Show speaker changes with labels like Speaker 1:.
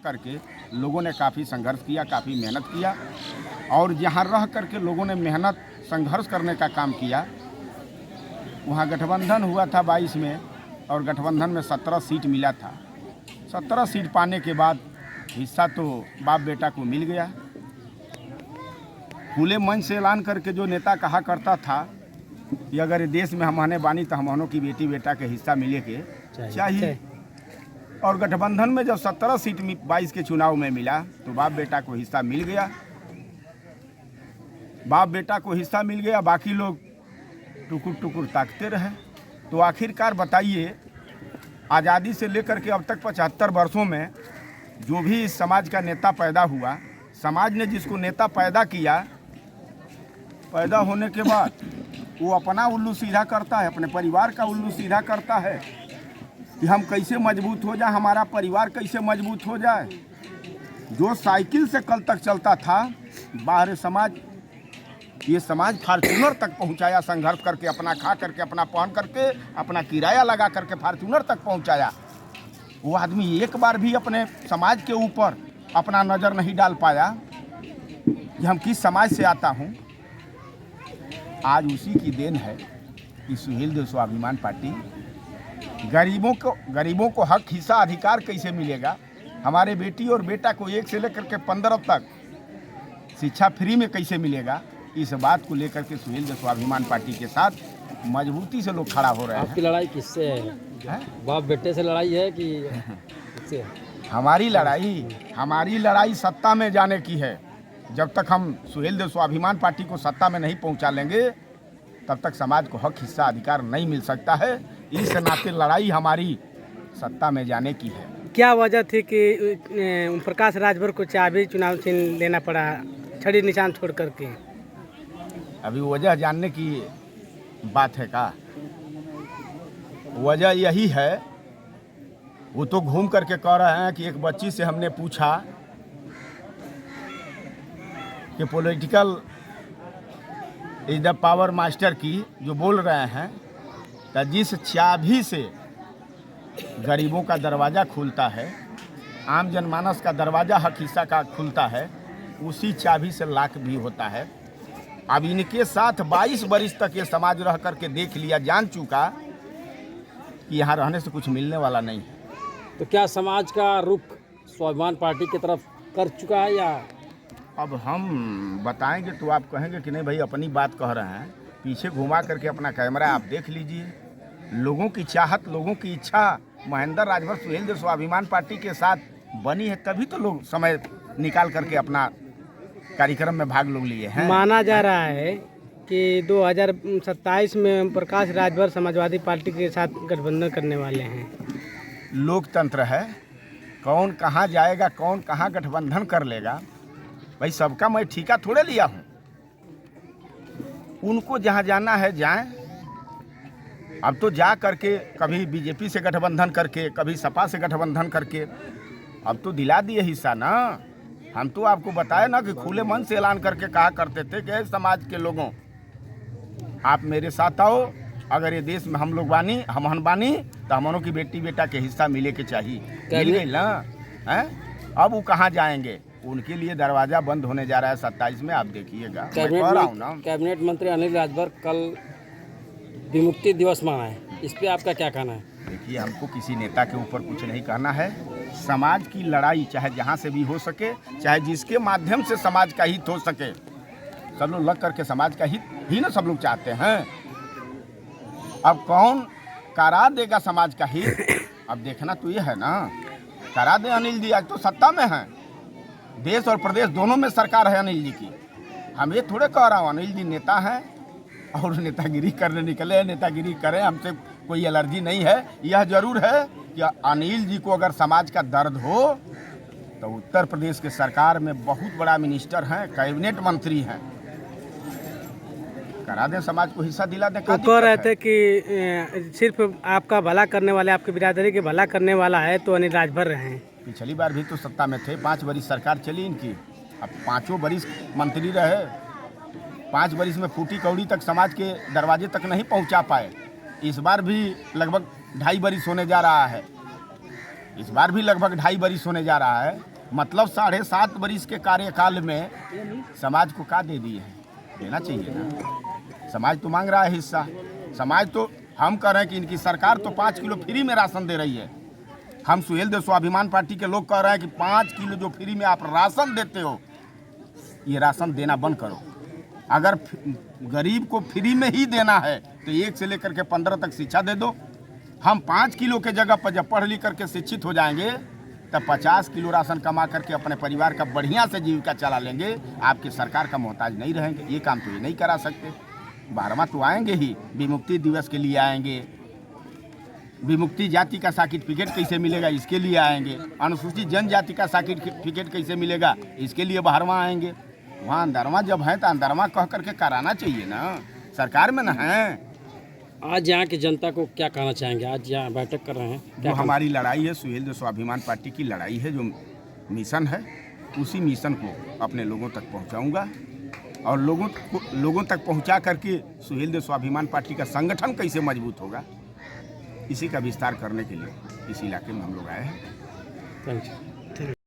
Speaker 1: करके लोगों ने काफ़ी संघर्ष किया, काफ़ी मेहनत किया। और जहाँ रह करके लोगों ने मेहनत संघर्ष करने का काम किया, वहाँ गठबंधन हुआ था 22 में और गठबंधन में 17 सीट मिला था। 17 सीट पाने के बाद हिस्सा तो बाप बेटा को मिल गया। खुले मन से ऐलान करके जो नेता कहा करता था कि अगर ये देश में हमने बानी तो हमनों की बेटी बेटा के हिस्सा मिले के चाहिए। और गठबंधन में जब 17 सीट 22 के चुनाव में मिला तो बाप बेटा को हिस्सा मिल गया। बाप बेटा को हिस्सा मिल गया, बाकी लोग टुकुर टुकुर ताकते रहे। तो आखिरकार बताइए, आज़ादी से लेकर के अब तक 75 वर्षों में जो भी इस समाज का नेता पैदा हुआ, समाज ने जिसको नेता पैदा किया, पैदा होने के बाद वो अपना उल्लू सीधा करता है, अपने परिवार का उल्लू सीधा करता है कि हम कैसे मजबूत हो जाए, हमारा परिवार कैसे मजबूत हो जाए। जो साइकिल से कल तक चलता था, बाहर समाज ये समाज फार्चूनर तक पहुंचाया, संघर्ष करके, अपना खा करके, अपना पहन करके, अपना किराया लगा करके फार्चूनर तक पहुंचाया। वो आदमी एक बार भी अपने समाज के ऊपर अपना नज़र नहीं डाल पाया कि हम किस समाज से आता हूं। आज उसी की देन है कि सुहेल देव स्वाभिमान पार्टी गरीबों को हक, हिस्सा, अधिकार कैसे मिलेगा, हमारे बेटी और बेटा को 1 से लेकर के 15 तक शिक्षा फ्री में कैसे मिलेगा, इस बात को लेकर के सुहेल देव स्वाभिमान पार्टी के साथ मजबूती से लोग खड़ा हो रहे हैं।
Speaker 2: आपकी लड़ाई किससे है? बाप बेटे से लड़ाई है कि किससे?
Speaker 1: हमारी लड़ाई सत्ता में जाने की है। जब तक हम सुहेल देव स्वाभिमान पार्टी को सत्ता में नहीं पहुंचा लेंगे, तब तक समाज को हक, हिस्सा, अधिकार नहीं मिल सकता है। इस नाते लड़ाई हमारी सत्ता में जाने की है।
Speaker 3: क्या वजह थी कि ओम प्रकाश राजभर को चाबी चुनाव चिन्ह लेना पड़ा, छड़ी निशान छोड़ करके?
Speaker 1: अभी वजह जानने की बात है का? वजह यही है, वो तो घूम करके कह रहे हैं कि एक बच्ची से हमने पूछा कि political is the power master की जो बोल रहे हैं, कि जिस चाबी से गरीबों का दरवाज़ा खुलता है, आम जनमानस का दरवाज़ा हक हिस्सा का खुलता है, उसी चाबी से लाख भी होता है। अब इनके साथ 22 वर्ष तक ये समाज रह करके देख लिया, जान चुका कि यहाँ रहने से कुछ मिलने वाला नहीं है।
Speaker 2: तो क्या समाज का रुख स्वाभिमान पार्टी की तरफ कर चुका है या?
Speaker 1: अब हम बताएंगे तो आप कहेंगे कि नहीं भाई अपनी बात कह रहे हैं। पीछे घुमा करके अपना कैमरा आप देख लीजिए। लोगों की चाहत, लोगों की इच्छा महेंद्र राजभर सुहेल देव स्वाभिमान पार्टी के साथ बनी है, तभी तो लोग समय निकाल करके अपना कार्यक्रम में भाग लोग लिए हैं।
Speaker 3: माना जा रहा है कि 2027 में प्रकाश राजभर समाजवादी पार्टी के साथ गठबंधन करने वाले हैं।
Speaker 1: लोकतंत्र है, कौन कहाँ जाएगा, कौन कहाँ गठबंधन कर लेगा, भाई सबका मैं ठेका थोड़े लिया हूँ। उनको जहाँ जाना है जाएं। अब तो जा करके कभी बीजेपी से गठबंधन करके, कभी सपा से गठबंधन करके, अब तो दिला दिए हिस्सा ना। हम तो आपको बताए ना कि खुले मन से ऐलान करके कहा करते थे कि समाज के लोगों, आप मेरे साथ आओ, अगर ये देश में हम लोग बानी, हमन बानी, तो हमनों की बेटी बेटा के हिस्सा मिले के चाहिए। मिल गई ना है? अब वो कहाँ जाएंगे? उनके लिए दरवाजा बंद होने जा रहा है 27 में, आप देखिएगा।
Speaker 2: कैबिनेट मंत्री अनिल राजभर कल विमुक्ति दिवस मनाए, इस पे आपका क्या कहना है?
Speaker 1: देखिए, हमको किसी नेता के ऊपर कुछ नहीं कहना है। समाज की लड़ाई चाहे जहाँ से भी हो सके, चाहे जिसके माध्यम से समाज का हित हो सके, सब लोग लग करके समाज का हित ही ना सब लोग चाहते हैं। अब कौन करा देगा समाज का हित? अब देखना तो ये है ना, करा दे अनिल जी। आज तो सत्ता में है, देश और प्रदेश दोनों में सरकार है अनिल जी की। हम ये थोड़े कह रहा हूँ, अनिल जी नेता हैं और नेतागिरी करने निकले हैं, नेतागिरी करें, हमसे कोई एलर्जी नहीं है। यह जरूर है कि अनिल जी को अगर समाज का दर्द हो तो उत्तर प्रदेश के सरकार में बहुत बड़ा मिनिस्टर हैं, कैबिनेट मंत्री हैं, करा दें, समाज को हिस्सा दिला दें।
Speaker 3: तो कह रहे थे कि सिर्फ आपका भला करने वाले, आपके बिरादरी के भला करने वाला है तो अनिल राजभर रहे।
Speaker 1: पिछली बार भी तो सत्ता में थे, 5 वर्ष सरकार चली इनकी। अब 5 वर्ष मंत्री रहे, 5 वर्ष में फूटी कौड़ी तक समाज के दरवाजे तक नहीं पहुंचा पाए। इस बार भी लगभग 2.5 वर्ष होने जा रहा है। इस बार भी लगभग 2.5 बरिस होने जा रहा है। मतलब 7.5 बरिस के कार्यकाल में समाज को का दे दिए हैं, देना चाहिए ना। समाज तो मांग रहा है हिस्सा। समाज तो, हम कह रहे हैं कि इनकी सरकार तो 5 किलो फ्री में राशन दे रही है। हम सुहेल देव स्वाभिमान पार्टी के लोग कह रहे हैं कि 5 किलो जो फ्री में आप राशन देते हो, ये राशन देना बंद करो। अगर गरीब को फ्री में ही देना है तो 1 से लेकर के 15 तक शिक्षा दे दो। हम 5 किलो के जगह पर जब पढ़ लिख करके शिक्षित हो जाएंगे तब 50 किलो राशन कमा करके अपने परिवार का बढ़िया से जीविका चला लेंगे। आपकी सरकार का मोहताज नहीं रहेंगे। ये काम तो ये नहीं करा सकते। 12वां तो आएंगे ही, विमुक्ति दिवस के लिए आएंगे, विमुक्ति जाति का सर्टिफिकेट कैसे मिलेगा इसके लिए आएंगे, अनुसूचित जनजाति का सर्टिफिकेट कैसे मिलेगा इसके लिए 12वां आएंगे। वहाँ अंदरवा जब है तो अंदरवा कह करके कराना चाहिए ना, सरकार में ना है।
Speaker 2: आज यहाँ की जनता को क्या कहना चाहेंगे? आज यहाँ बैठक कर रहे हैं,
Speaker 1: जो हमारी लड़ाई है, सुहेल देव स्वाभिमान पार्टी की लड़ाई है, जो मिशन है, उसी मिशन को अपने लोगों तक पहुँचाऊँगा और लोगों तक पहुँचा करके सुहेल देव स्वाभिमान पार्टी का संगठन कैसे मजबूत होगा, इसी का विस्तार करने के लिए इस इलाके में हम लोग आए हैं।
Speaker 2: Thank you.